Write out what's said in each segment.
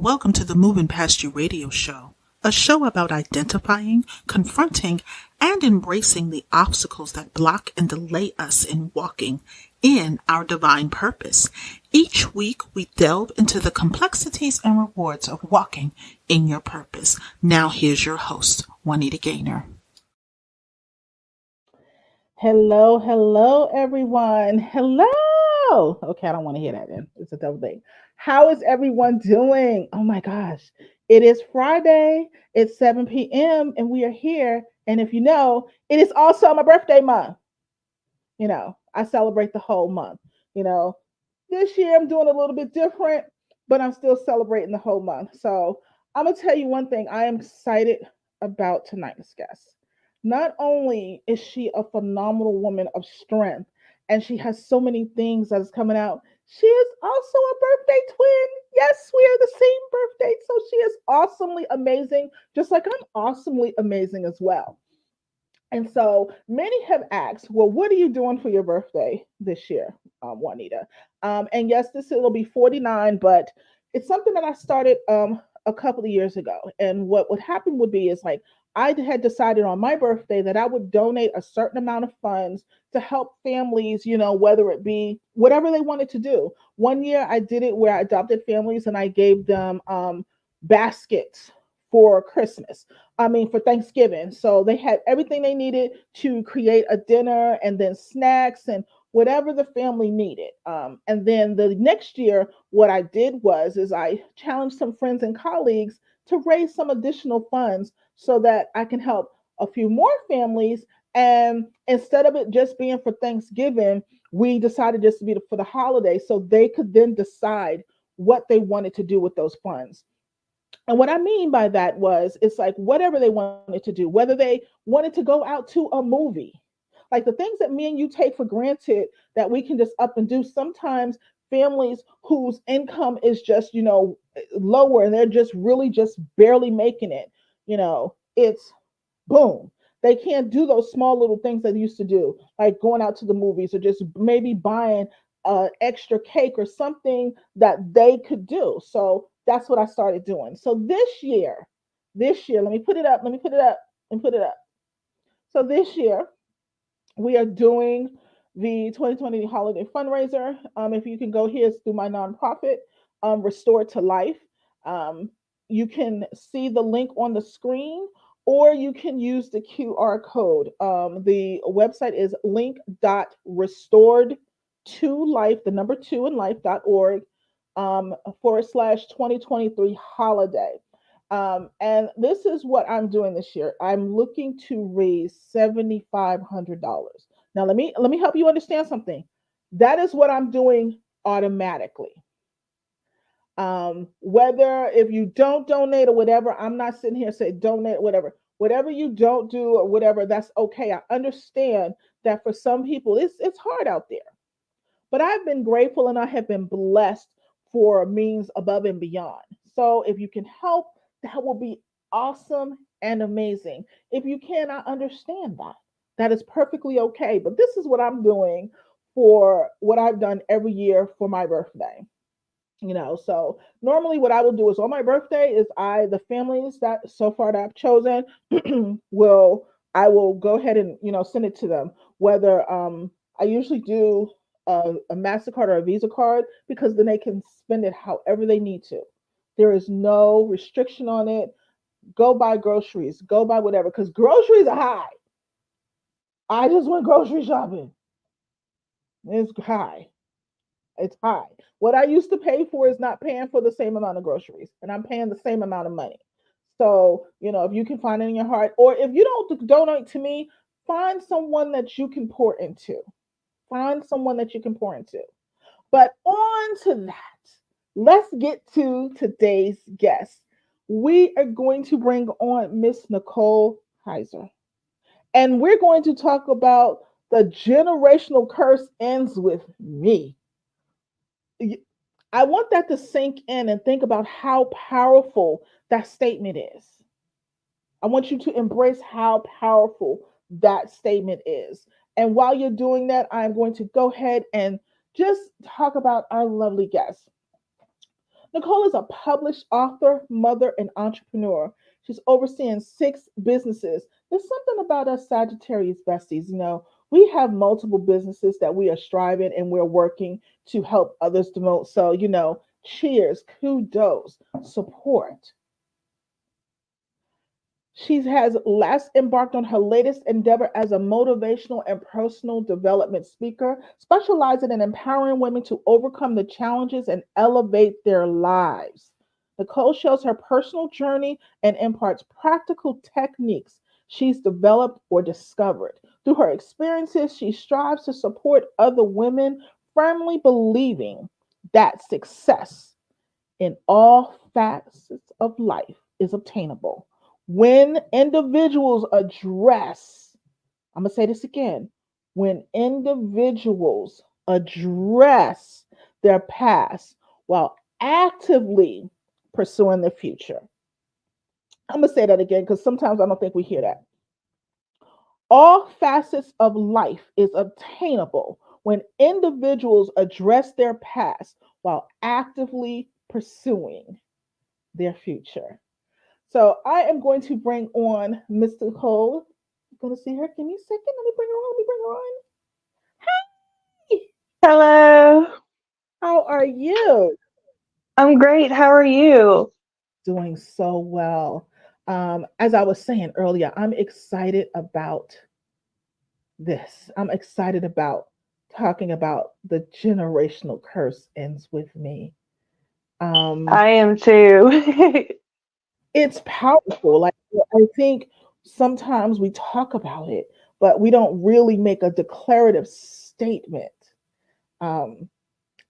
Welcome to the Moving Past You radio show, a show about identifying, confronting, and embracing the obstacles that block and delay us in walking in our divine purpose. Each week, we delve into the complexities and rewards of walking in your purpose. Now, here's your host, Juanita Gaynor. Hello, everyone. Hello. Okay, I don't want to hear that then. It's a double thing. How is everyone doing? Oh my gosh. It is Friday. It's 7 p.m. and we are here. And if you know, it is also my birthday month. I celebrate the whole month. You know, this year I'm doing a little bit different, but I'm still celebrating the whole month. So I'm going to tell you one thing. I am excited about tonight's guest. Not only is she a phenomenal woman of strength and she has so many things that is coming out, she is also a birthday twin. Yes, we are the same birthday. So she is awesomely amazing, just like I'm awesomely amazing as well. And so many have asked, well, what are you doing for your birthday this year, Juanita? And yes, this it'll be 49, but it's something that I started a couple of years ago. And what would happen would be is like I had decided on my birthday that I would donate a certain amount of funds to help families, whether it be whatever they wanted to do. One year I did it where I adopted families and I gave them baskets for Christmas. For Thanksgiving. So they had everything they needed to create a dinner and then snacks and whatever the family needed. And then the next year, what I did was is I challenged some friends and colleagues to raise some additional funds so that I can help a few more families. And instead of it just being for Thanksgiving, we decided just to be for the holiday so they could then decide what they wanted to do with those funds. And what I mean by that was, it's like whatever they wanted to do, whether they wanted to go out to a movie, like the things that me and you take for granted that we can just up and do. Sometimes families whose income is just, lower and they're just really just barely making it, it's boom. They can't do those small little things that they used to do, like going out to the movies or just maybe buying extra cake or something that they could do. So that's what I started doing. So this year, let me put it up, let me put it up, and put it up. So this year, we are doing the 2020 holiday fundraiser. If you can go here, it's through my nonprofit, Restore to Life. Um, you can see the link on the screen, or you can use the QR code. The website is link.restored to life, the number two in life.org, / 2023 holiday. And this is what I'm doing this year. I'm looking to raise $7,500. Now let me help you understand something. That is what I'm doing automatically. Whether if you don't donate or whatever, I'm not sitting here saying donate or whatever. Whatever you don't do or whatever, that's okay. I understand that for some people it's hard out there. But I've been grateful and I have been blessed for means above and beyond. So if you can help, that will be awesome and amazing. If you can, I understand that. That is perfectly okay. But this is what I'm doing for what I've done every year for my birthday. So normally what I will do is on my birthday is the families that so far that I've chosen will I will go ahead and send it to them. Whether I usually do a MasterCard or a Visa card because then they can spend it however they need to. There is no restriction on it. Go buy groceries, go buy whatever, because groceries are high. I just went grocery shopping. It's high. It's high. What I used to pay for is not paying for the same amount of groceries, and I'm paying the same amount of money. So, if you can find it in your heart, or if you don't donate to me, find someone that you can pour into. Find someone that you can pour into. But on to that, let's get to today's guest. We are going to bring on Miss Nicole Heiser, and we're going to talk about the generational curse ends with me. I want that to sink in and think about how powerful that statement is. I want you to embrace how powerful that statement is. And while you're doing that, I'm going to go ahead and just talk about our lovely guest. Nicole is a published author, mother, and entrepreneur. She's overseeing 6 businesses. There's something about us Sagittarius besties. We have multiple businesses that we are striving and we're working to help others promote. So, cheers, kudos, support. She has last embarked on her latest endeavor as a motivational and personal development speaker, specializing in empowering women to overcome the challenges and elevate their lives. Nicole shares her personal journey and imparts practical techniques she's developed or discovered. Through her experiences, she strives to support other women, firmly believing that success in all facets of life is obtainable when individuals address, I'm going to say this again, when individuals address their past while actively pursuing the future. I'm going to say that again because sometimes I don't think we hear that. All facets of life is obtainable when individuals address their past while actively pursuing their future. So I am going to bring on Mr. Cole. I'm going to see her. Give me a second. Let me bring her on. Let me bring her on. Hey, Hello. how are you? I'm great. How are you? Doing so well. As I was saying earlier, I'm excited about this. I'm excited about talking about the generational curse ends with me. Um, I am too. it's powerful. Like I think sometimes we talk about it, but we don't really make a declarative statement. Um,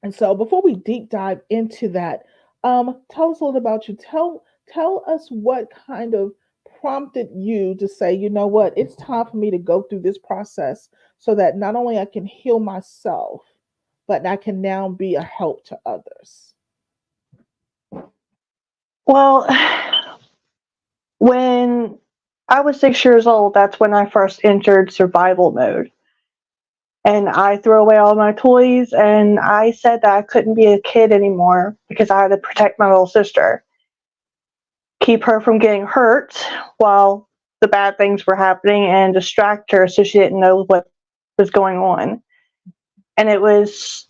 and so before we deep dive into that, tell us a little about you. Tell us what kind of prompted you to say, you know what, it's time for me to go through this process so that not only I can heal myself, but I can now be a help to others. Well, when I was 6 years old, that's when I first entered survival mode. And I threw away all my toys and I said that I couldn't be a kid anymore because I had to protect my little sister, keep her from getting hurt while the bad things were happening and distract her so she didn't know what was going on. And it was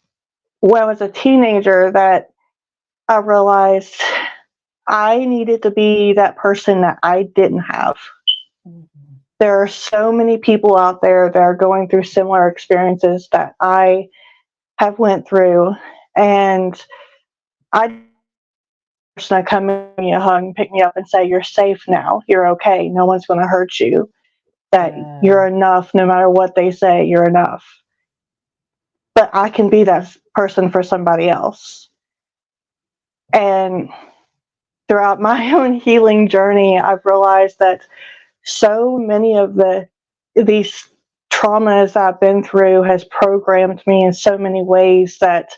when I was a teenager that I realized I needed to be that person that I didn't have. Mhm. There are so many people out there that are going through similar experiences that I have went through, and I person to come in, give me a hug, and pick me up, and say, "You're safe now. You're okay. No one's going to hurt you. That Yeah. you're enough. No matter what they say, you're enough." But I can be that person for somebody else. And throughout my own healing journey, I've realized that so many of these traumas I've been through has programmed me in so many ways that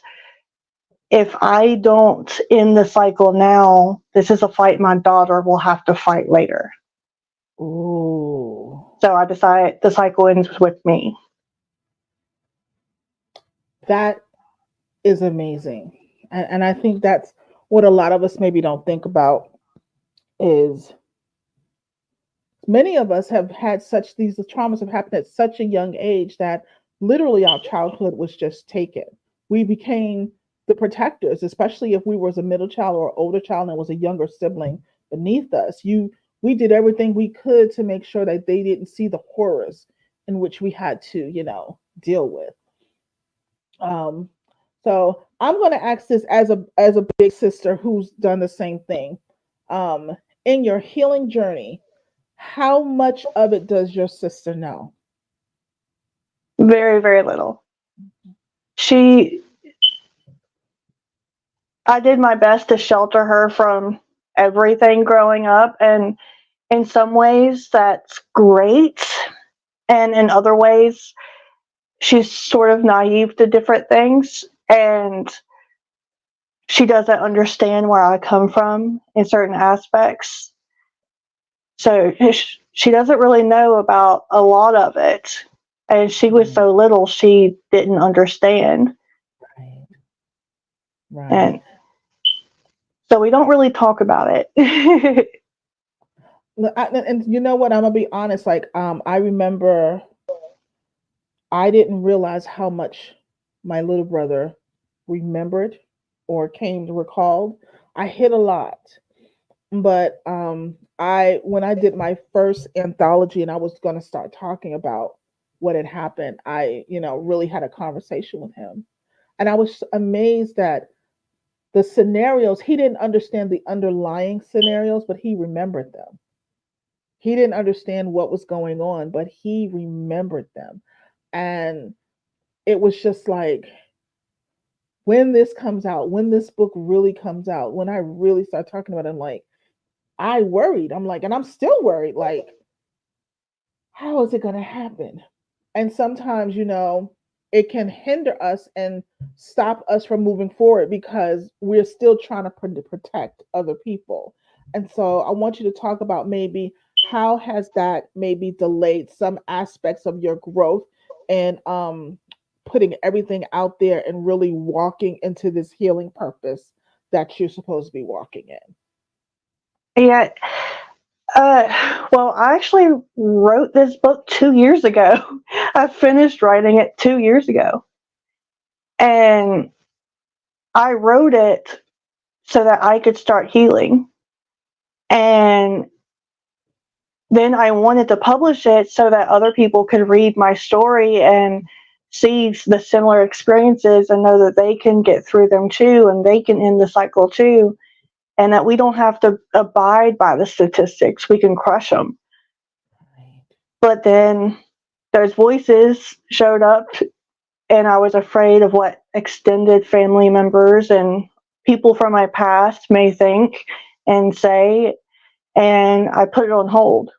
if I don't end the cycle now, this is a fight my daughter will have to fight later. Ooh, So I decide the cycle ends with me. that is amazing. And I think that's what a lot of us maybe don't think about is many of us have had such these traumas have happened at such a young age that literally our childhood was just taken. We became the protectors, especially if we was a middle child or older child and was a younger sibling beneath us. We did everything we could to make sure that they didn't see the horrors in which we had to, deal with. Um, so I'm going to ask this as a big sister who's done the same thing. Um, in your healing journey, how much of it does your sister know? Very, very little. She, I did my best to shelter her from everything growing up, and in some ways that's great, and in other ways she's sort of naive to different things, and she doesn't understand where I come from in certain aspects. So she doesn't really know about a lot of it. And she was Right, so little, she didn't understand. right, right. And So we don't really talk about it. And you know what? I'm gonna be honest. Like, I remember I didn't realize how much my little brother remembered or came to recalled. I hit a lot, but I when I did my first anthology and I was gonna start talking about what had happened, I really had a conversation with him, and I was amazed that the scenarios he didn't understand the underlying scenarios, but he remembered them. He didn't understand what was going on, but he remembered them. And it was just like, when this comes out, when this book really comes out, when I really start talking about it, I'm like, I worried. I'm like, and I'm still worried. Like, how is it going to happen? And sometimes, it can hinder us and stop us from moving forward because we're still trying to protect other people. And so I want you to talk about maybe how has that maybe delayed some aspects of your growth and putting everything out there and really walking into this healing purpose that you're supposed to be walking in. Yeah. Well, I actually wrote this book 2 years ago. I finished writing it 2 years ago. And I wrote it so that I could start healing. And then I wanted to publish it so that other people could read my story and see the similar experiences and know that they can get through them too and they can end the cycle too. And that we don't have to abide by the statistics, we can crush them. But then those voices showed up, and I was afraid of what extended family members and people from my past may think and say, and I put it on hold.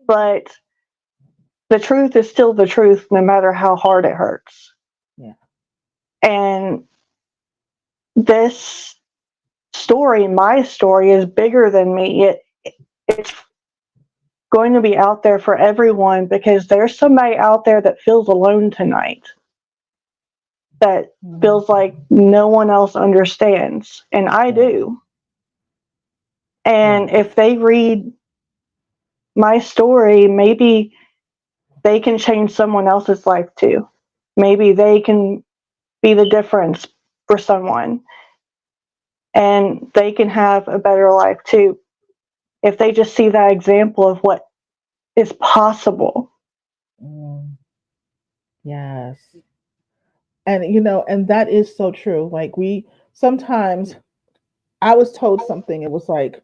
But the truth is still the truth, no matter how hard it hurts. Yeah. And this story, my story, is bigger than me. It's going to be out there for everyone because there's somebody out there that feels alone tonight, that feels like no one else understands, and I do. And if they read my story, maybe they can change someone else's life too. Maybe they can be the difference for someone, and they can have a better life too if they just see that example of what is possible. Yes. And and that is so true. Like, we sometimes, I was told something, it was like,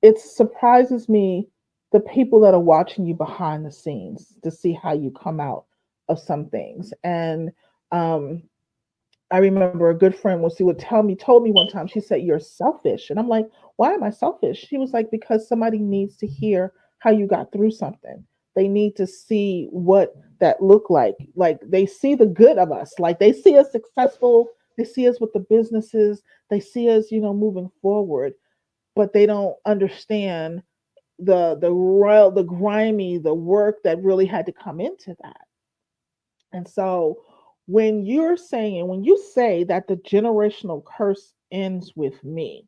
it surprises me the people that are watching you behind the scenes to see how you come out of some things. And I remember a good friend was, she would told me one time, she said, "You're selfish." And I'm like, "Why am I selfish?" She was like, "Because somebody needs to hear how you got through something. They need to see what that looked like. Like, they see the good of us. Like, they see us successful. They see us with the businesses. They see us, moving forward, but they don't understand the grimy, the work that really had to come into that." And so when you're saying, when you say that the generational curse ends with me,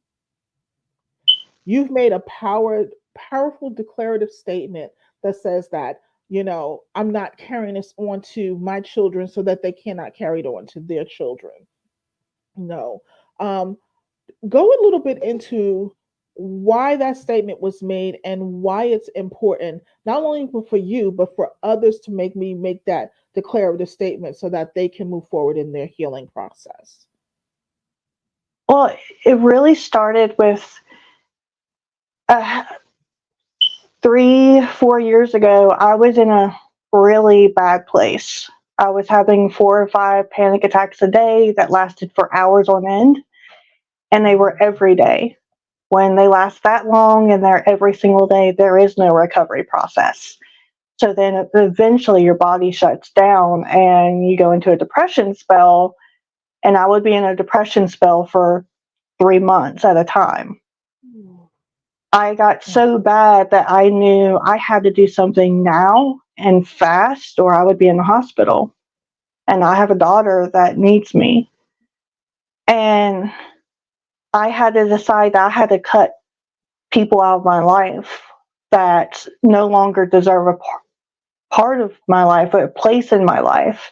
you've made a powerful declarative statement that says that, I'm not carrying this on to my children so that they cannot carry it on to their children. No. Go a little bit into why that statement was made and why it's important, not only for you, but for others to make that declarative statement so that they can move forward in their healing process. Well, it really started with uh, 3-4 years ago. I was in a really bad place. I was having 4 or 5 panic attacks a day that lasted for hours on end, and they were every day. When they last that long and they're every single day, there is no recovery process. So then eventually your body shuts down and you go into a depression spell. And I would be in a depression spell for 3 months at a time. I got so bad that I knew I had to do something now and fast, or I would be in the hospital. And I have a daughter that needs me. And I had to decide that I had to cut people out of my life that no longer deserve a part of my life, a place in my life,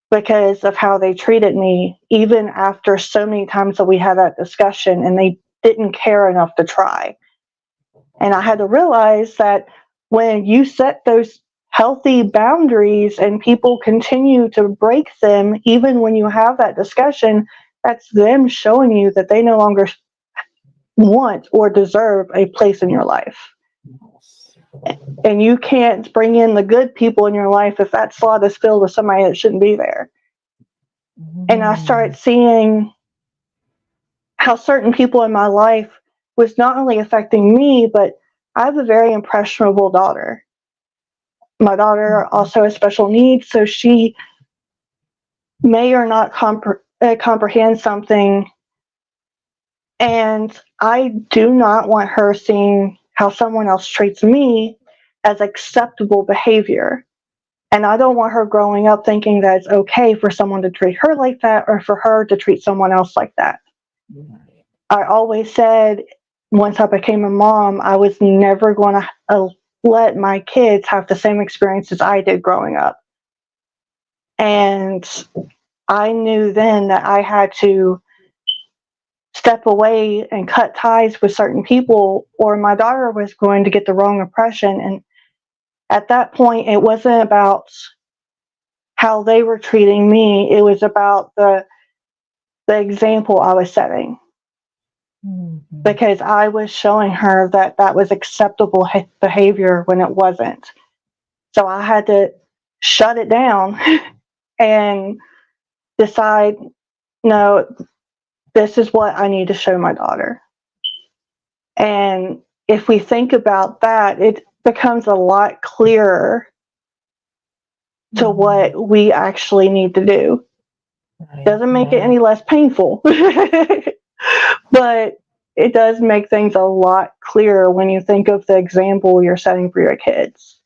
because of how they treated me, even after so many times that we had that discussion and they didn't care enough to try. And I had to realize that when you set those healthy boundaries and people continue to break them, even when you have that discussion, that's them showing you that they no longer want or deserve a place in your life. And you can't bring in the good people in your life if that slot is filled with somebody that shouldn't be there. And I started seeing how certain people in my life was not only affecting me, but I have a very impressionable daughter. My daughter also has special needs, so she may or not comprehend something. And I do not want her seeing how someone else treats me as acceptable behavior. And I don't want her growing up thinking that it's okay for someone to treat her like that or for her to treat someone else like that. I always said once I became a mom, I was never going to let my kids have the same experiences I did growing up. And I knew then that I had to step away and cut ties with certain people, or my daughter was going to get the wrong impression. And at that point, it wasn't about how they were treating me, it was about the example I was setting. Because I was showing her that that was acceptable behavior when it wasn't. So I had to shut it down and decide, no, this is what I need to show my daughter. And if we think about that, it becomes a lot clearer to what we actually need to do. Doesn't make it any less painful, but it does make things a lot clearer when you think of the example you're setting for your kids.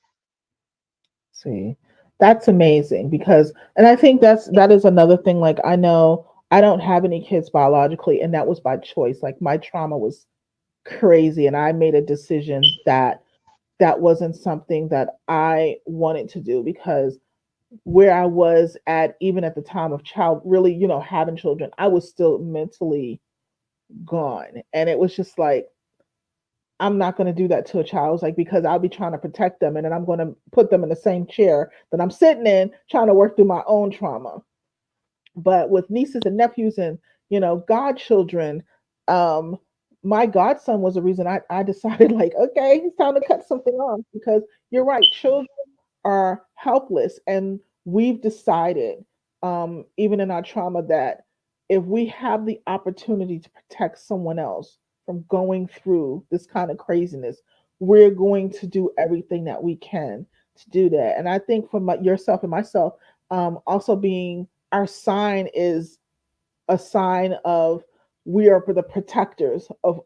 See, that's amazing because, and I think that is another thing. Like, I know I don't have any kids biologically, and that was by choice. Like, my trauma was crazy, and I made a decision that that wasn't something that I wanted to do because where I was at, even at the time of child, really, having children, I was still mentally gone. And it was just like, I'm not going to do that to a child. It's like, because I'll be trying to protect them and then I'm going to put them in the same chair that I'm sitting in, trying to work through my own trauma. But with nieces and nephews and, godchildren, my godson was the reason I decided, like, okay, it's time to cut something off because you're right. Children are helpless. And we've decided, even in our trauma, that if we have the opportunity to protect someone else from going through this kind of craziness, we're going to do everything that we can to do that. And I think for yourself and myself, also being our sign is a sign of we are the protectors of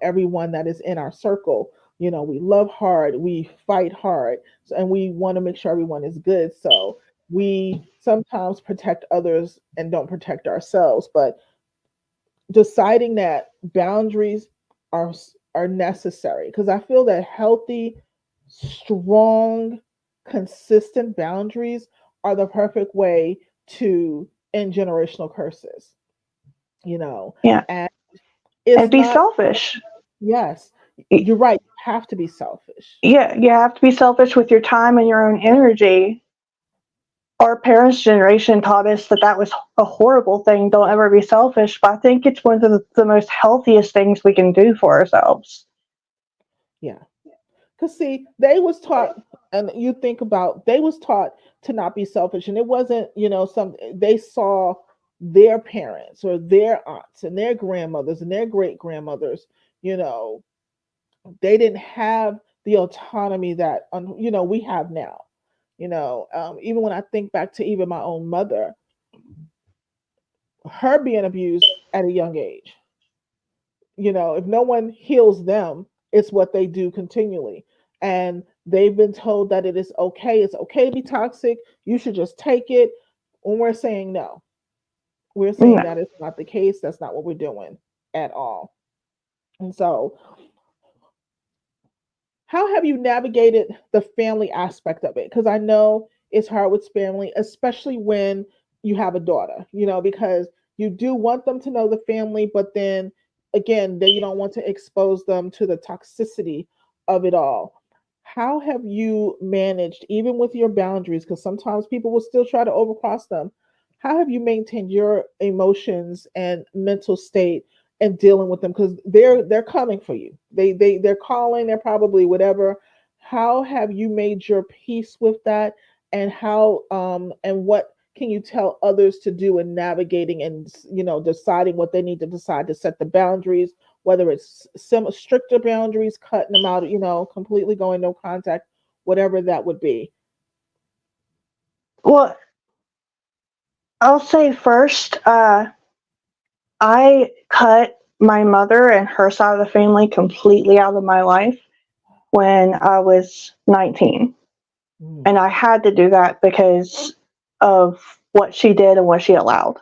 everyone that is in our circle. We love hard, we fight hard, and we want to make sure everyone is good. So we sometimes protect others and don't protect ourselves. But deciding that boundaries are are necessary, because I feel that healthy, strong, consistent boundaries are the perfect way to end generational curses. Yeah. And it's And be not. selfish. Yes, you're right. You have to be selfish. Yeah, you have to be selfish with your time and your own energy. Our parents' generation taught us that that was a horrible thing. Don't ever be selfish. But I think it's one of the most healthiest things we can do for ourselves. Yeah. Because see, they was taught, and you think about, they was taught to not be selfish, and it wasn't, some they saw their parents or their aunts and their grandmothers and their great grandmothers, you know, they didn't have the autonomy that we have now. Even when I think back to even my own mother, her being abused at a young age. If no one heals them, it's what they do continually. And they've been told that it's okay to be toxic. You should just take it. When we're saying no, we're saying No. that is not the case. That's not what we're doing. at all. And so, how have you navigated the family aspect of it? Because I know it's hard with family, especially when you have a daughter, because you do want them to know the family, but then again, then you don't want to expose them to the toxicity of it all. How have you managed, even with your boundaries? Because sometimes people will still try to overcross them. How have you maintained your emotions and mental state and dealing with them, because they're coming for you. They're calling. They're probably whatever. How have you made your peace with that, and how and what can you tell others to do in navigating and deciding what they need to decide to set the boundaries, whether it's some stricter boundaries, cutting them out, completely going no contact, whatever that would be. Well, I'll say first, I cut my mother and her side of the family completely out of my life when I was 19. Mm. And I had to do that because of what she did and what she allowed.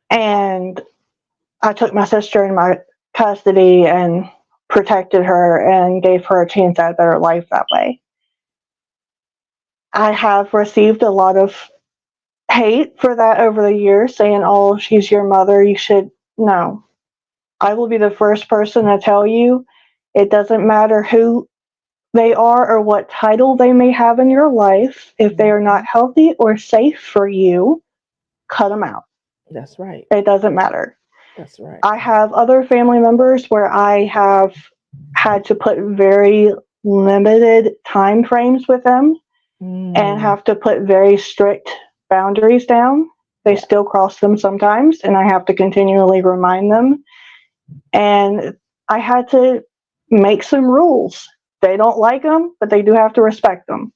And I took my sister in my custody and protected her and gave her a chance at a better life that way. I have received a lot of hate for that over the years, saying, oh, she's your mother. You should. No. I will be the first person to tell you it doesn't matter who they are or what title they may have in your life. If they are not healthy or safe for you, cut them out. That's right. It doesn't matter. That's right. I have other family members where I have had to put very limited time frames with them and Mm. have to put very strict boundaries down. They Yeah. still cross them sometimes, and I have to continually remind them. And I had to make some rules. They don't like them, but they do have to respect them.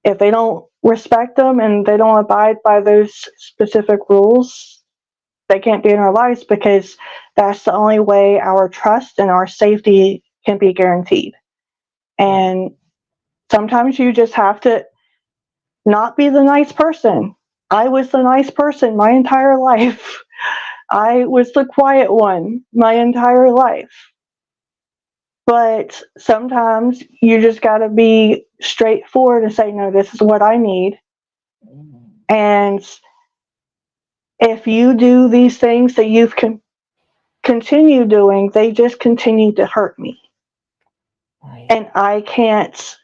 If they don't respect them and they don't abide by those specific rules, they can't be in our lives, because that's the only way our trust and our safety can be guaranteed. Right. And sometimes you just have to not be the nice person. I was the nice person my entire life. I was the quiet one my entire life. But sometimes you just got to be straightforward and say, no, this is what I need. Mm. And if you do these things that you've continue doing, they just continue to hurt me. Right. And I can't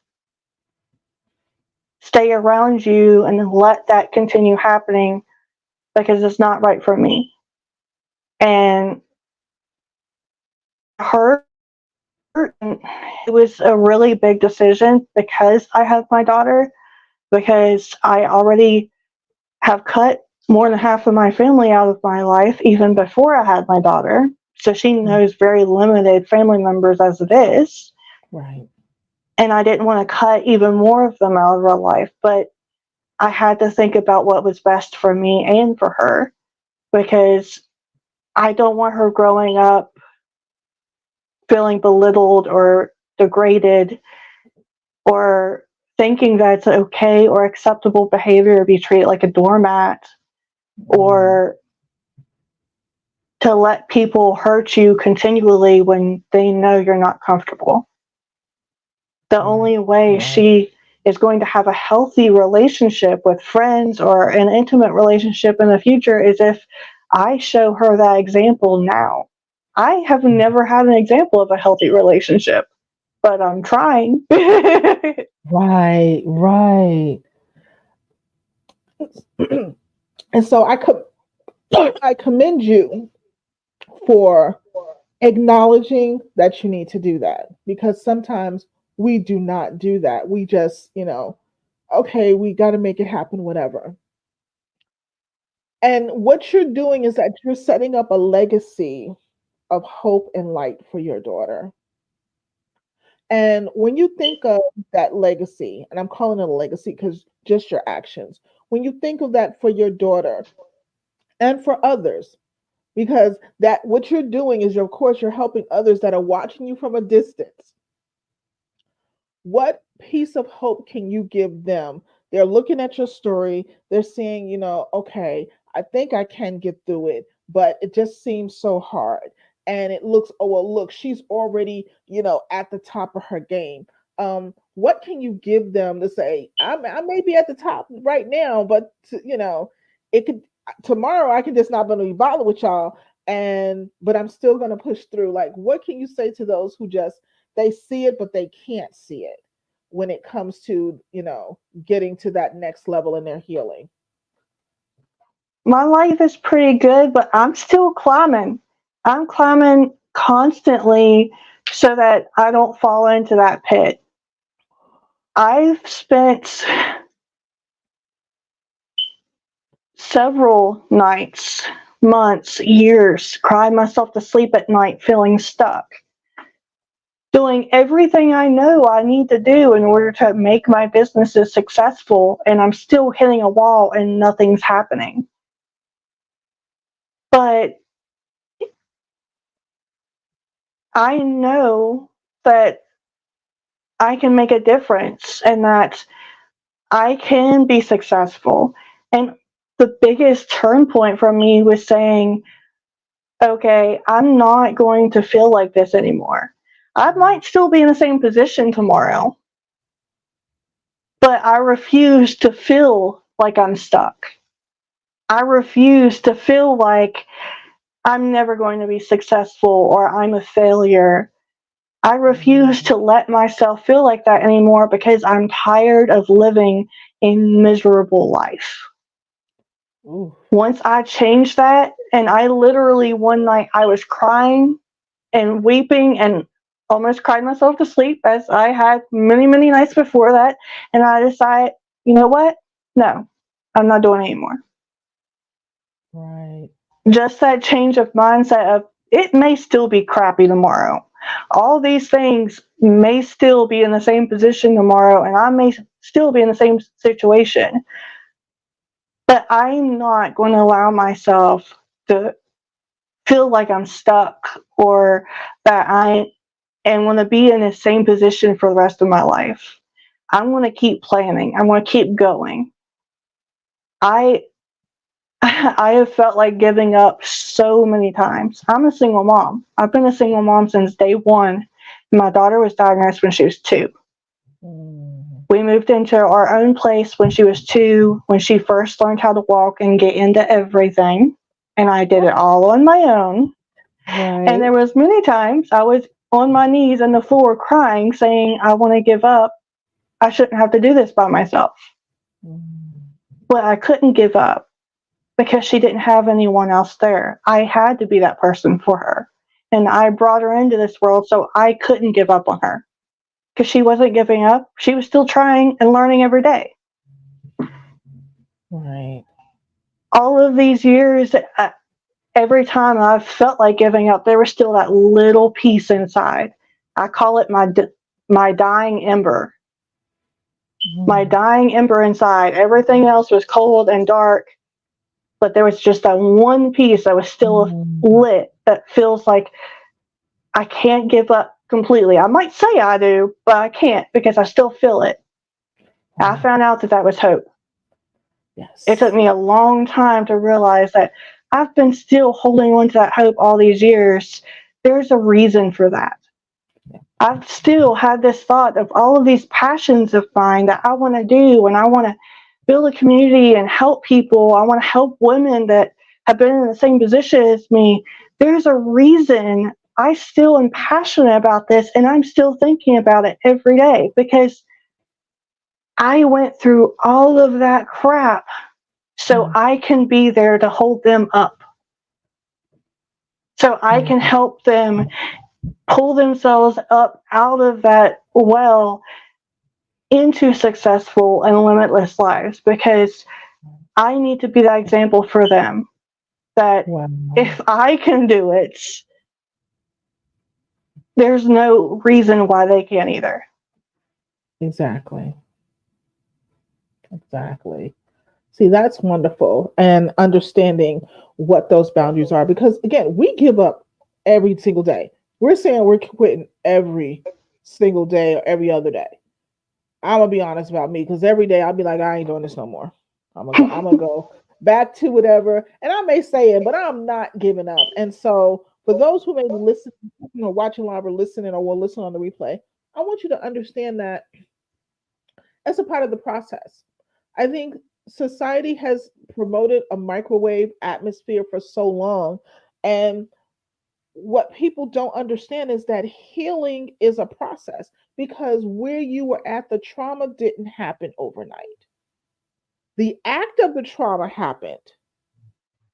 stay around you and let that continue happening, because it's not right for me. And hurt, it was a really big decision because I have my daughter, because I already have cut more than half of my family out of my life even before I had my daughter. So she Mm. knows very limited family members as it is. Right. And I didn't want to cut even more of them out of her life. But I had to think about what was best for me and for her, because I don't want her growing up feeling belittled or degraded, or thinking that it's okay or acceptable behavior to be treated like a doormat, Mm. or to let people hurt you continually when they know you're not comfortable. The Right. only way Right. she is going to have a healthy relationship with friends or an intimate relationship in the future is if I show her that example now. I have never had an example of a healthy relationship, but I'm trying. Right. Right. And so I commend you for acknowledging that you need to do that, because sometimes we do not do that. We just, okay, we got to make it happen, whatever. And what you're doing is that you're setting up a legacy of hope and light for your daughter. And when you think of that legacy, and I'm calling it a legacy because just your actions, when you think of that for your daughter and for others, because that what you're doing is, of course, you're helping others that are watching you from a distance. What piece of hope can you give them? They're looking at your story, they're seeing, okay, I think I can get through it. but it just seems so hard. And it looks, oh well, look, she's already, at the top of her game. What can you give them to say, I may be at the top right now, but it could tomorrow I can just not gonna be bothered with y'all, and but I'm still gonna push through. Like, what can you say to those who just they see it but they can't see it when it comes to getting to that next level in their healing? My life is pretty good, but I'm still climbing. I'm climbing constantly so that I don't fall into that pit. I've spent several nights, months, years crying myself to sleep at night feeling stuck, doing everything I know I need to do in order to make my businesses successful, and I'm still hitting a wall and nothing's happening. But I know that I can make a difference and that I can be successful. And the biggest turn point for me was saying, okay, I'm not going to feel like this anymore. I might still be in the same position tomorrow, but I refuse to feel like I'm stuck. I refuse to feel like I'm never going to be successful or I'm a failure. I refuse to let myself feel like that anymore because I'm tired of living a miserable life. Ooh. Once I changed that, and I literally one night I was crying and weeping and almost cried myself to sleep, as I had many, many nights before that. And I decided, you know what? No, I'm not doing it anymore. Right. Just that change of mindset of it may still be crappy tomorrow. All these things may still be in the same position tomorrow, and I may still be in the same situation. But I'm not going to allow myself to feel like I'm stuck or that I am going to be in the same position for the rest of my life. I'm going to keep planning. I'm going to keep going. I I have felt like giving up so many times. I'm a single mom. I've been a single mom since day one. My daughter was diagnosed when she was 2. Mm. We moved into our own place when she was 2, when she first learned how to walk and get into everything. And I did it all on my own. And Right. there was many times I was on my knees on the floor crying, saying, I want to give up. I shouldn't have to do this by myself. Mm. But I couldn't give up because she didn't have anyone else there. I had to be that person for her. And I brought her into this world so I couldn't give up on her because she wasn't giving up. She was still trying and learning every day. Right. All of these years, every time I've felt like giving up, there was still that little piece inside. I call it my dying ember. My Mm. dying ember inside. Everything else was cold and dark, but there was just that one piece that was still Mm. lit that feels like I can't give up completely. I might say I do, but I can't because I still feel it. I Wow. found out that that was hope. It took Yes. me a long time to realize that I've been still holding on to that hope all these years. There's a reason for that. Yeah. I've still had this thought of all of these passions of mine that I want to do, and I want to build a community and help people. I want to help women that have been in the same position as me. There's a reason I still am passionate about this, and I'm still thinking about it every day because I went through all of that crap so Mm. I can be there to hold them up. So I Mm. can help them pull themselves up out of that well into successful and limitless lives because I need to be that example for them that Wow. if I can do it, there's no reason why they can't either. Exactly. Exactly. See, that's wonderful. And understanding what those boundaries are. Because again, we give up every single day. We're saying we're quitting every single day or every other day. I'm gonna be honest about me because every day I'll be like, I ain't doing this no more. I'm gonna go. back to whatever. And I may say it, but I'm not giving up. And so for those who may be listening, watching live or listening or will listen on the replay, I want you to understand that it's a part of the process. I think society has promoted a microwave atmosphere for so long. And what people don't understand is that healing is a process, because where you were at, the trauma didn't happen overnight. The act of the trauma happened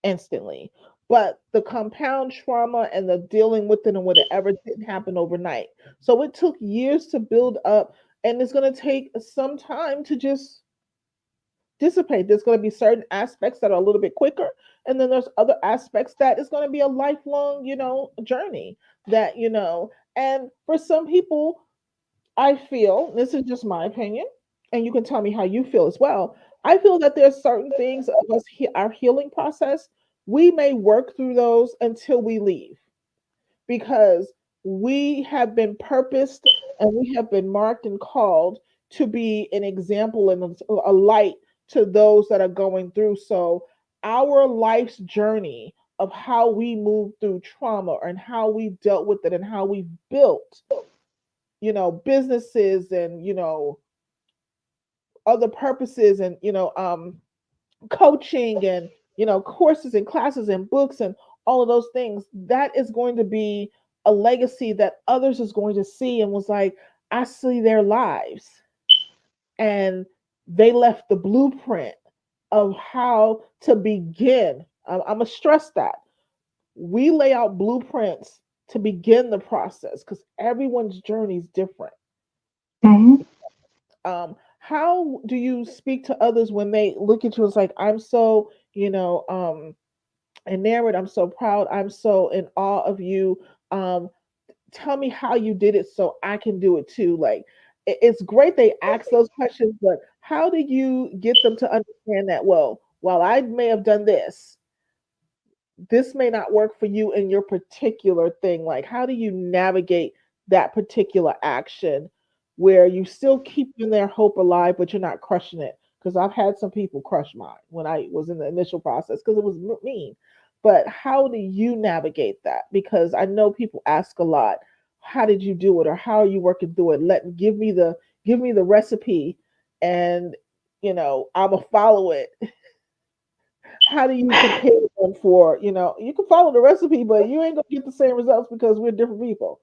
instantly, but the compound trauma and the dealing with it and whatever didn't happen overnight. So it took years to build up, and it's going to take some time to just dissipate. There's going to be certain aspects that are a little bit quicker, and then there's other aspects that is going to be a lifelong, journey that, and for some people, I feel, this is just my opinion, and you can tell me how you feel as well. I feel that there's certain things of us, our healing process, we may work through those until we leave, because we have been purposed and we have been marked and called to be an example and a light to those that are going through. So, our life's journey of how we move through trauma and how we dealt with it and how we built, businesses and, other purposes and, coaching and, courses and classes and books and all of those things, that is going to be a legacy that others is going to see and was like, I see their lives and they left the blueprint of how to begin. I'm gonna stress that we lay out blueprints to begin the process, because everyone's journey is different. Mhm. How do you speak to others when they look at you as like, I'm so, enamored, I'm so proud, I'm so in awe of you. Um, Tell me how you did it so I can do it too. Like, it's great they ask those questions, but how do you get them to understand that, well, while I may have done this may not work for you in your particular thing. Like, how do you navigate that particular action where you still keeping their hope alive, but you're not crushing it? Because I've had some people crush mine when I was in the initial process because it was mean. But how do you navigate that? Because I know people ask a lot, how did you do it, or how are you working through it? Give me the recipe, and I'ma follow it. How do you prepare them for, you can follow the recipe, but you ain't gonna get the same results because we're different people.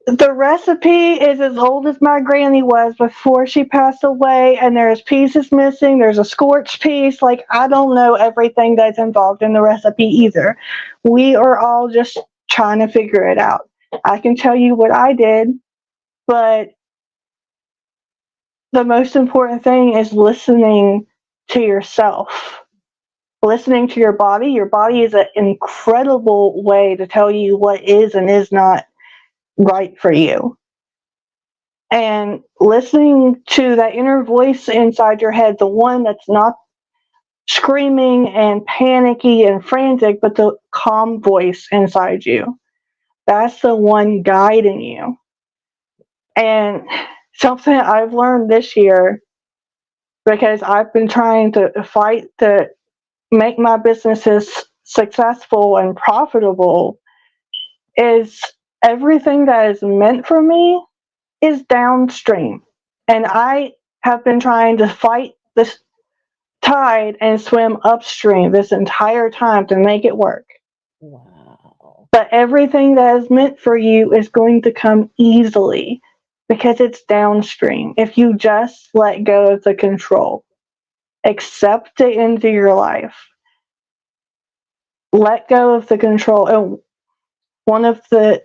The recipe is as old as my granny was before she passed away, and there's pieces missing. There's a scorched piece. Like, I don't know everything that's involved in the recipe either. We are all just trying to figure it out. I can tell you what I did, but the most important thing is listening to yourself, listening to your body. Your body is an incredible way to tell you what is and is not right for you. And listening to that inner voice inside your head, the one that's not screaming and panicky and frantic, but the calm voice inside you. That's the one guiding you. And something I've learned this year, because I've been trying to fight to make my businesses successful and profitable, is everything that is meant for me is downstream. And I have been trying to fight this tide and swim upstream this entire time to make it work. Wow. But everything that is meant for you is going to come easily because it's downstream. If you just let go of the control, accept it into your life, let go of the control. And one of the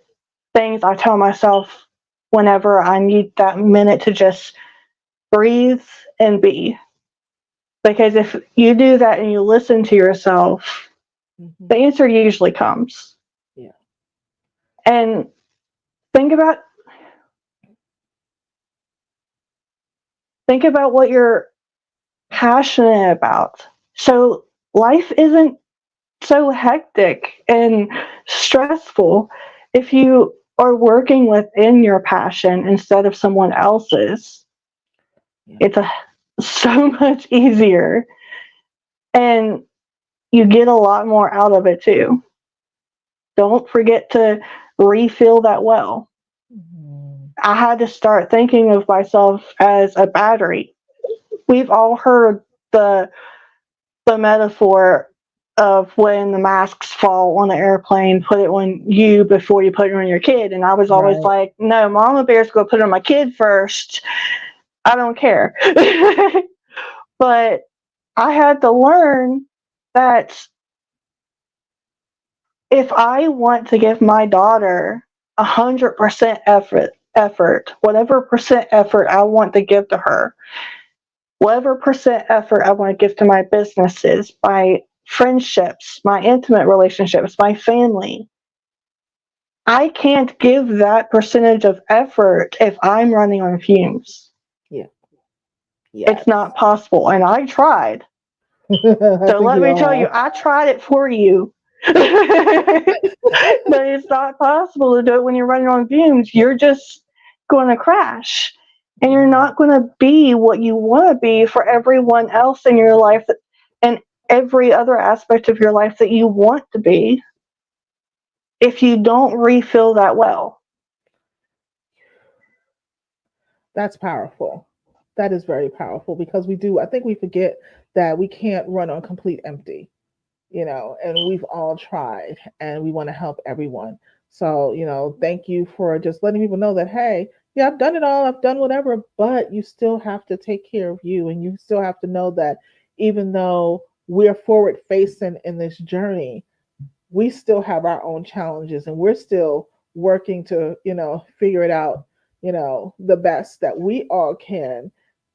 things I tell myself whenever I need that minute to just breathe and be. Because if you do that and you listen to yourself, Mm-hmm. the answer usually comes. Yeah. And think about what you're passionate about. So life isn't so hectic and stressful if you are working within your passion instead of someone else's. Yeah. It's so much easier. And you get a lot more out of it too. Don't forget to refill that well. Mhm. I had to start thinking of myself as a battery. We've all heard the the metaphor of when the masks fall on the airplane, put it on you before you put it on your kid. And I was always Right. like, no, Mama Bear's going to put it on my kid first. I don't care. But I had to learn that if I want to give my daughter 100% effort, whatever percent effort I want to give to her, whatever percent effort I want to give to my businesses, my friendships, my intimate relationships, my family, I can't give that percentage of effort if I'm running on fumes. Yeah. It's Yes. not possible. And I tried. I So think let we me all tell you, I tried it for you. But it's not possible to do it when you're running on fumes. You're just going to crash. And you're not going to be what you want to be for everyone else in your life and every other aspect of your life that you want to be if you don't refill that well. That's powerful. That is very powerful because we do, I think we forget that we can't run on complete empty, and we've all tried and we want to help everyone. So, thank you for just letting people know that, hey, yeah, I've done it all, I've done whatever, but you still have to take care of you. And you still have to know that even though we're forward facing in this journey, we still have our own challenges and we're still working to, figure it out, the best that we all can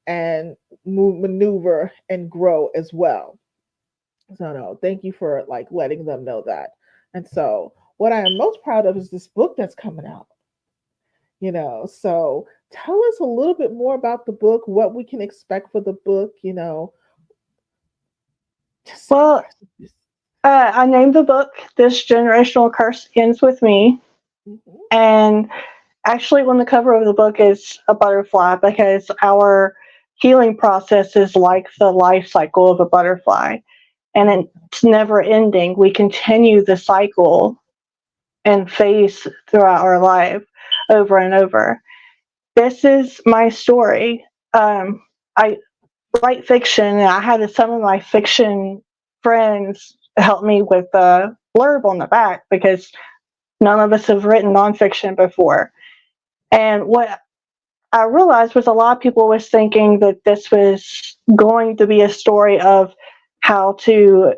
and move, maneuver and grow as well. So no, thank you for like letting them know that. And so what I am most proud of is this book that's coming out. So tell us a little bit more about the book, what we can expect for the book, just Well, I named the book This Generational Curse Ends With Me. Mhm. And actually, on the cover of the book is a butterfly because our healing process is like the life cycle of a butterfly. And it's never ending. We continue the cycle and phase throughout our life over and over. This is my story. I write fiction, and I had some of my fiction friends help me with the blurb on the back because none of us have written nonfiction before. And what I realized was a lot of people was thinking that this was going to be a story of how to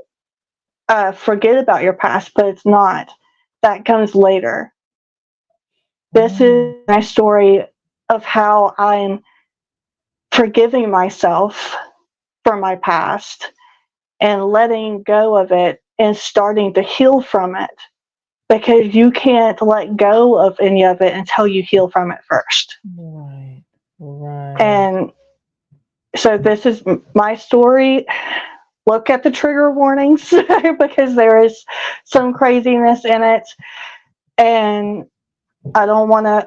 forget about your past, but it's not. That comes later. This Mm, is my story of how I'm forgiving myself for my past and letting go of it and starting to heal from it because you can't let go of any of it until you heal from it first. right, right. And so this is my story. Look at the trigger warnings because there is some craziness in it. And I don't want to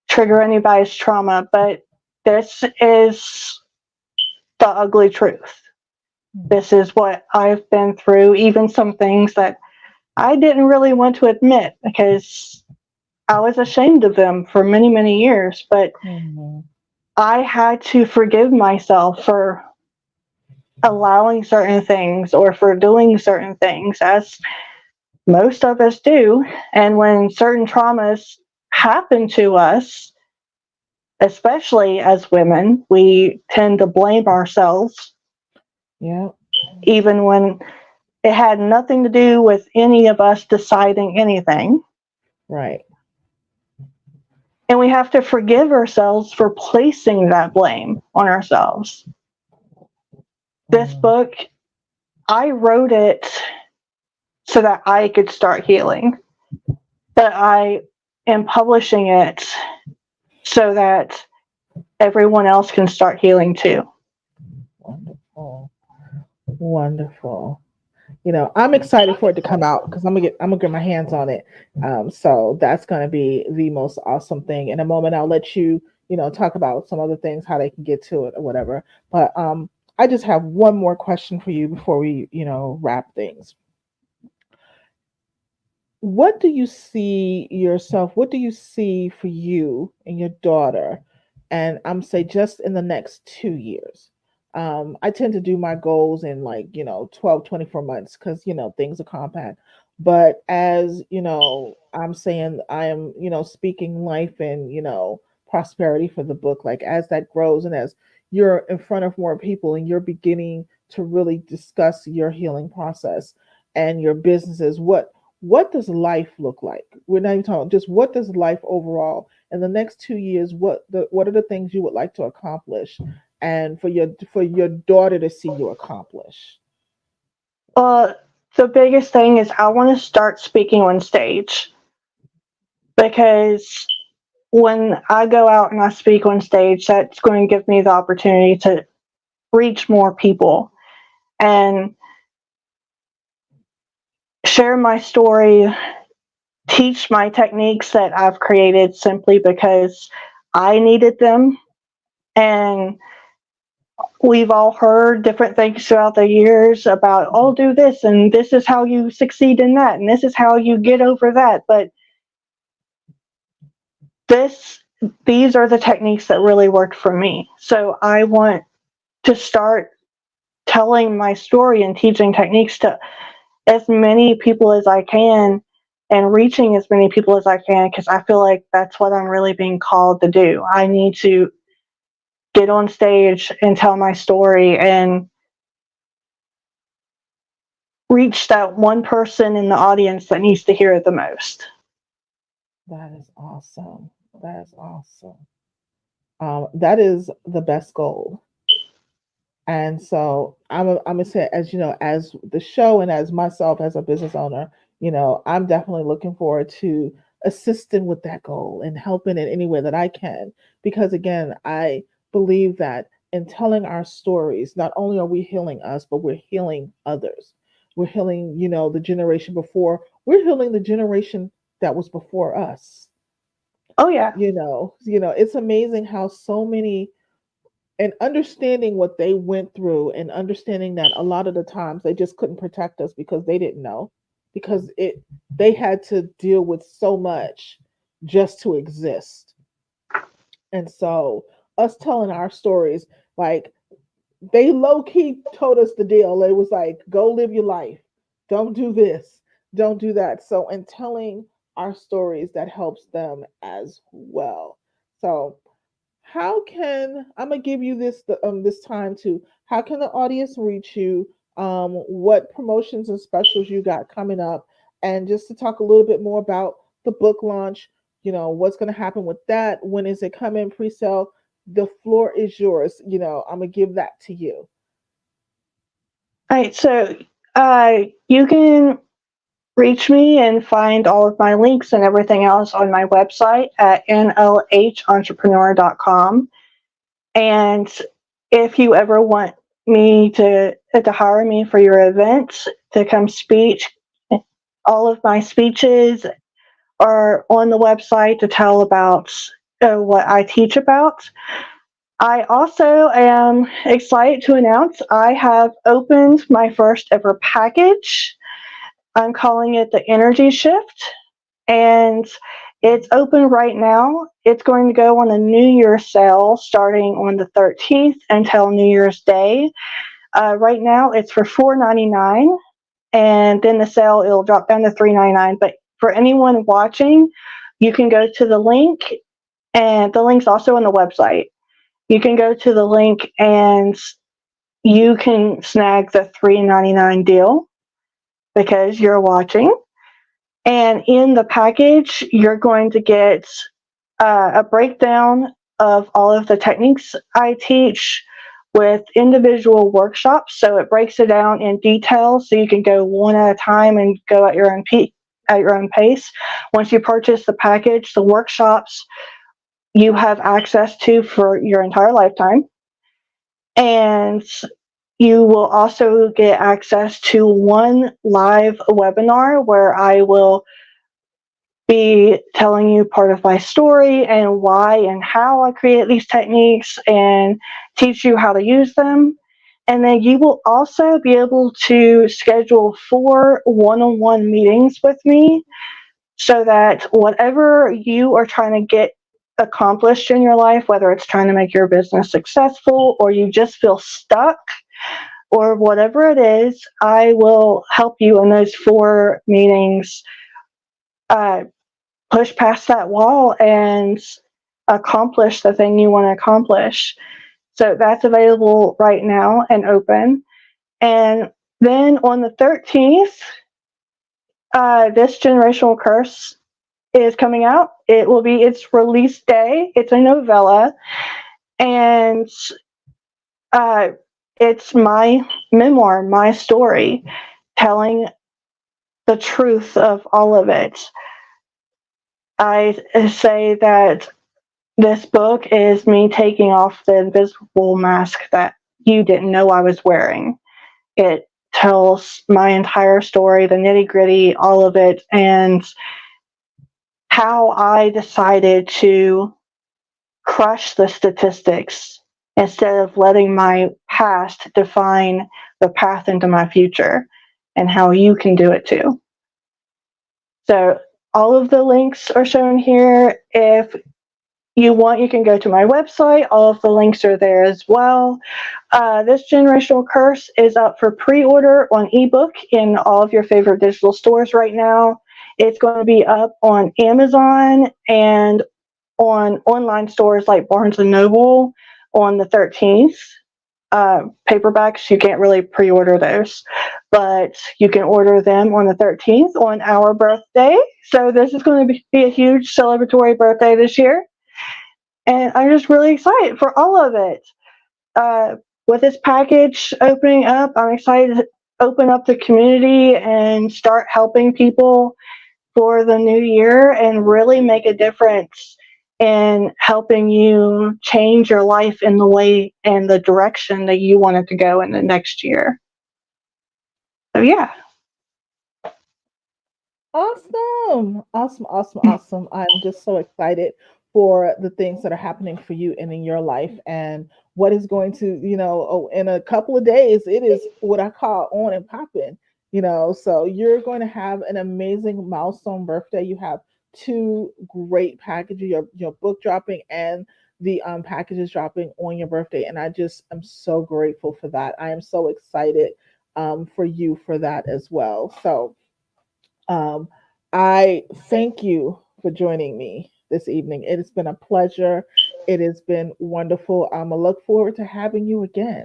trigger anybody's trauma, but this is the ugly truth. This is what I've been through, even some things that I didn't really want to admit because I was ashamed of them for many, many years. But Mhm. I had to forgive myself for allowing certain things or for doing certain things, as most of us do. And when certain traumas happen to us, especially as women, we tend to blame ourselves, Yeah, even when it had nothing to do with any of us deciding anything. right. And we have to forgive ourselves for placing that blame on ourselves. This Mm, book, I wrote it so that I could start healing, but I am publishing it so that everyone else can start healing too. wonderful, wonderful. I'm excited for it to come out because I'm gonna get my hands on it. So that's gonna be the most awesome thing. In a moment, I'll let you, talk about some other things, how they can get to it or whatever. But I just have one more question for you before we, wrap things. What do you see yourself? What do you see for you and your daughter? And I'm say just in the next 2 years. I tend to do my goals in like, 12, 24 months because, things are compact. But as, I'm saying I am, speaking life and, prosperity for the book, like as that grows and as you're in front of more people and you're beginning to really discuss your healing process and your businesses, what does life look like? We're not even talking just what does life overall in the next 2 years. What are the things you would like to accomplish, and for your daughter to see you accomplish? Well, the biggest thing is I want to start speaking on stage because when I go out and I speak on stage, that's going to give me the opportunity to reach more people and share my story, teach my techniques that I've created simply because I needed them. And we've all heard different things throughout the years about, oh, do this, and this is how you succeed in that, and this is how you get over that. But this, these are the techniques that really worked for me. So I want to start telling my story and teaching techniques to as many people as I can and reaching as many people as I can because I feel like that's what I'm really being called to do. I need to get on stage and tell my story and reach that one person in the audience that needs to hear it the most. That is awesome. That is awesome. That is the best goal. And so I'm gonna say, as you know, as the show and as myself as a business owner, I'm definitely looking forward to assisting with that goal and helping in any way that I can. Because again, I believe that in telling our stories, not only are we healing us, but we're healing others. We're healing, the generation before. We're healing the generation that was before us. Oh, yeah. It's amazing how so many, and understanding what they went through and understanding that a lot of the times they just couldn't protect us because they didn't know, because they had to deal with so much just to exist. And so us telling our stories, like, they low key told us the deal. It was like, go live your life, don't do this, don't do that. So in telling our stories, that helps them as well. So how can I'm gonna give you this time to, how can the audience reach you? What promotions and specials you got coming up, and just to talk a little bit more about the book launch. What's going to happen with that? When is it coming? Pre-sale. The floor is yours. I'm gonna give that to you. All right, so you can reach me and find all of my links and everything else on my website at nlhentrepreneur.com. And if you ever want me to hire me for your events to come speak, all of my speeches are on the website to tell about what I teach about. I also am excited to announce I have opened my first ever package. I'm calling it the Energy Shift, and it's open right now. It's going to go on a New Year's sale starting on the 13th until New Year's Day. Right now, it's for $4.99, and then the sale it'll drop down to $3.99. But for anyone watching, you can go to the link, and the link's also on the website. You can go to the link and you can snag the $3.99 deal because you're watching. And in the package, you're going to get a breakdown of all of the techniques I teach with individual workshops. So it breaks it down in detail so you can go one at a time and go at your own pace. Once you purchase the package, the workshops you have access to for your entire lifetime. And you will also get access to one live webinar where I will be telling you part of my story and why and how I create these techniques and teach you how to use them. And then you will also be able to schedule 4 one-on-one meetings with me so that whatever you are trying to get accomplished in your life, whether it's trying to make your business successful or you just feel stuck or whatever it is, I will help you in those 4 meetings push past that wall and accomplish the thing you want to accomplish. So that's available right now and open. And then on the 13th, this generational curse is coming out. It will be its release day. It's a novella, and it's my memoir, my story, telling the truth of all of it. I say that this book is me taking off the invisible mask that you didn't know I was wearing. It tells my entire story, the nitty gritty, all of it, and how I decided to crush the statistics instead of letting my past define the path into my future, and how you can do it too. So all of the links are shown here. If you want, you can go to my website. All of the links are there as well. This Generational Curse is up for pre-order on ebook in all of your favorite digital stores right now. It's going to be up on Amazon and on online stores like Barnes & Noble on the 13th. Paperbacks, you can't really pre-order those, but you can order them on the 13th on our birthday. So this is going to be a huge celebratory birthday this year. And I'm just really excited for all of it. With this package opening up, I'm excited to open up the community and start helping people for the new year and really make a difference in helping you change your life in the way and the direction that you want it to go in the next year. So yeah. Awesome. Awesome. Awesome. Awesome. I'm just so excited for the things that are happening for you and in your life and what is going to, in a couple of days, it is what I call on and popping, so you're going to have an amazing milestone birthday. You have 2 great packages, your book dropping and the packages dropping on your birthday. And I just am so grateful for that. I am so excited for you for that as well. So um, I thank you for joining me this evening. It has been a pleasure. It has been wonderful. I look forward to having you again.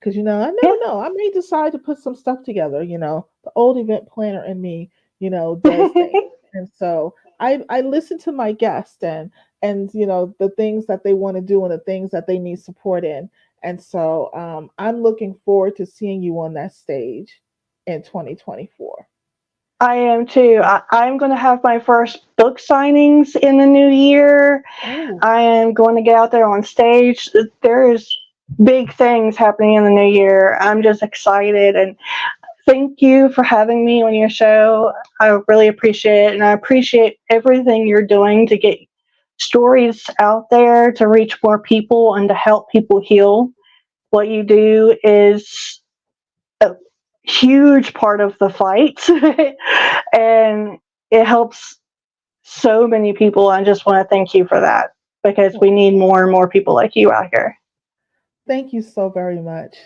Because, I never know. I may decide to put some stuff together. The old event planner in me, does things. And so I listen to my guests and the things that they want to do and the things that they need support in. And so I'm looking forward to seeing you on that stage in 2024. I am too. I'm going to have my first book signings in the new year. Oh, I am going to get out there on stage. There's big things happening in the new year. I'm just excited, and thank you for having me on your show. I really appreciate it, and I appreciate everything you're doing to get stories out there to reach more people and to help people heal. What you do is a huge part of the fight, and it helps so many people. I just want to thank you for that, because we need more and more people like you out here. thank you so very much.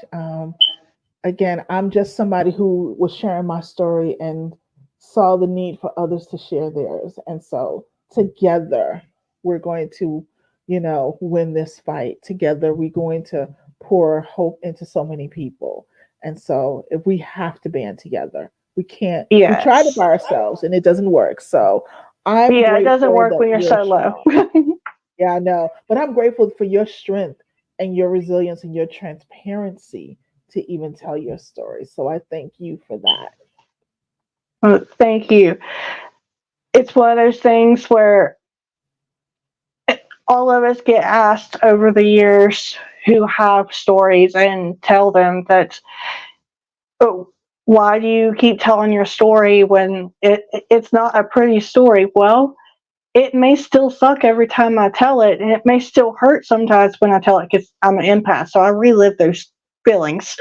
Again, I'm just somebody who was sharing my story and saw the need for others to share theirs. And so together, we're going to, win this fight. Together, we're going to pour hope into so many people. And so if we have to band together, we can't, we try to by Yes. ourselves and it doesn't work. So I'm Yeah, it doesn't grateful work that when you're you're solo. strong. Yeah, I know. But I'm grateful for your strength and your resilience and your transparency to even tell your story. So I thank you for that. Thank you. It's one of those things where all of us get asked over the years who have stories and tell them that, oh, why do you keep telling your story when it's not a pretty story? Well, it may still suck every time I tell it, and it may still hurt sometimes when I tell it, because I'm an empath, so I relive those feelings.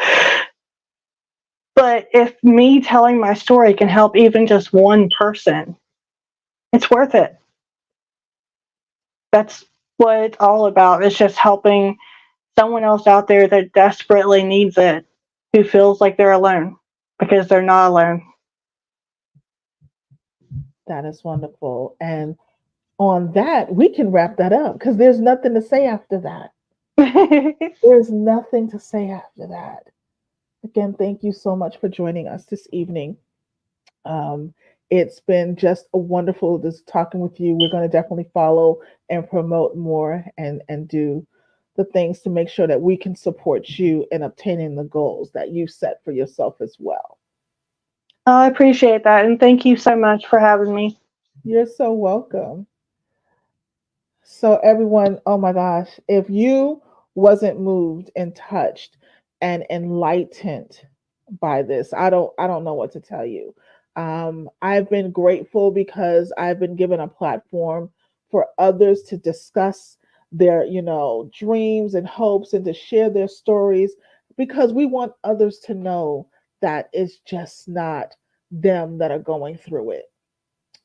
But if me telling my story can help even just one person, it's worth it. That's what it's all about. It's just helping someone else out there that desperately needs it, who feels like they're alone, because they're not alone. That is wonderful. And on that, we can wrap that up because there's nothing to say after that. There's nothing to say after that. Again, thank you so much for joining us this evening. Um, it's been just a wonderful just talking with you. We're going to definitely follow and promote more and do the things to make sure that we can support you in obtaining the goals that you set for yourself as well. I appreciate that, and thank you so much for having me. You're so welcome. So everyone, oh my gosh, if you wasn't moved and touched and enlightened by this, I don't know what to tell you. I've been grateful because I've been given a platform for others to discuss their, dreams and hopes and to share their stories because we want others to know that it's just not them that are going through it.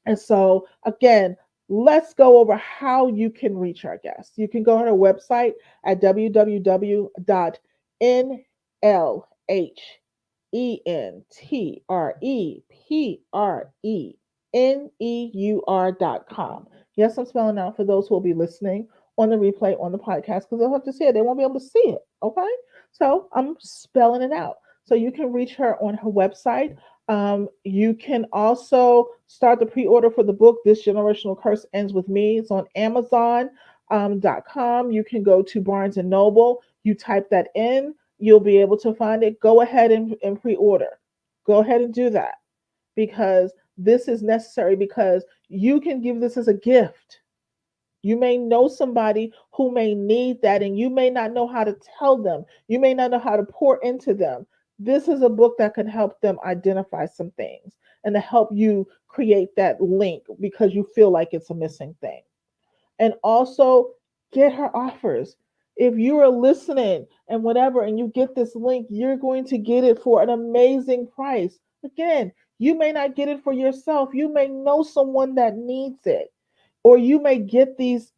And so, again, let's go over how you can reach our guests. You can go on our website at www.nlhentrepeneur.com. Yes, I'm spelling out for those who will be listening on the replay on the podcast because they'll have to see it. They won't be able to see it. Okay. So I'm spelling it out. So you can reach her on her website. You can also start the pre-order for the book, This Generational Curse Ends With Me. It's on Amazon.com. You can go to Barnes and Noble. You type that in, you'll be able to find it. Go ahead and pre-order. Go ahead and do that because this is necessary because you can give this as a gift. You may know somebody who may need that, and you may not know how to tell them. You may not know how to pour into them. This is a book that can help them identify some things and to help you create that link because you feel like it's a missing thing. And also get her offers. If you are listening and whatever, and you get this link, you're going to get it for an amazing price. Again, you may not get it for yourself. You may know someone that needs it or you may get these,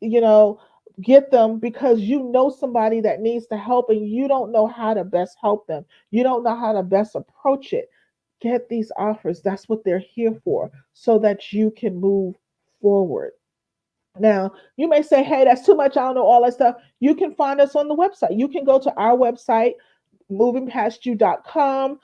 get them because you know somebody that needs to help and you don't know how to best help them. You don't know how to best approach it. Get these offers. That's what they're here for, so that you can move forward. Now, you may say, hey, that's too much. I don't know all that stuff. You can find us on the website. You can go to our website, movingpastyou.com.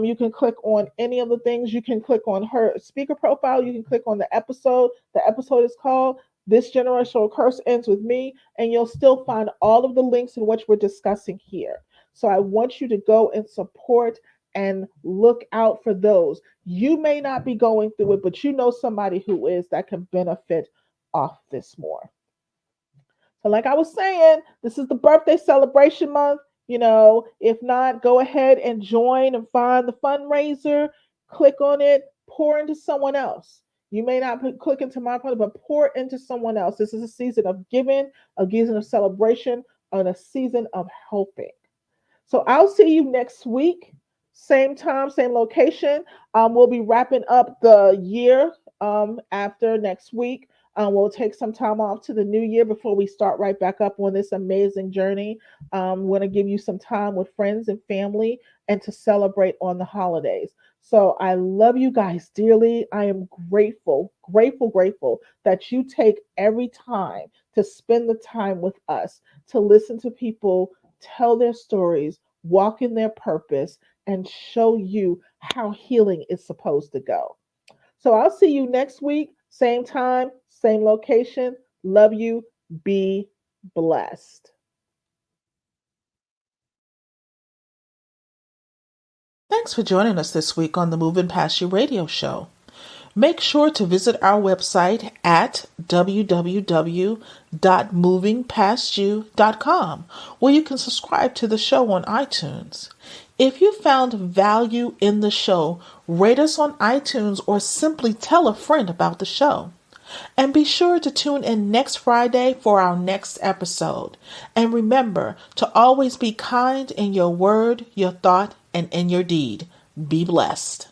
You can click on any of the things. You can click on her speaker profile. You can click on the episode. The episode is called This Generational Curse Ends With Me, and you'll still find all of the links in which we're discussing here. So I want you to go and support and look out for those. You may not be going through it, but you know somebody who is that can benefit off this more. So like I was saying, this is the birthday celebration month. If not, go ahead and join and find the fundraiser, click on it, pour into someone else. You may not click into my product, but pour into someone else. This is a season of giving, a season of celebration, and a season of helping. So I'll see you next week. Same time, same location. We'll be wrapping up the year after next week. We'll take some time off to the new year before we start right back up on this amazing journey. We're going to give you some time with friends and family and to celebrate on the holidays. So I love you guys dearly. I am grateful, grateful, grateful that you take every time to spend the time with us, to listen to people tell their stories, walk in their purpose, and show you how healing is supposed to go. So I'll see you next week, same time, same location. Love you. Be blessed. Thanks for joining us this week on the Moving Past You radio show. Make sure to visit our website at www.movingpastyou.com, where you can subscribe to the show on iTunes. If you found value in the show, rate us on iTunes or simply tell a friend about the show. And be sure to tune in next Friday for our next episode. And remember to always be kind in your word, your thought, and in your deed. Be blessed.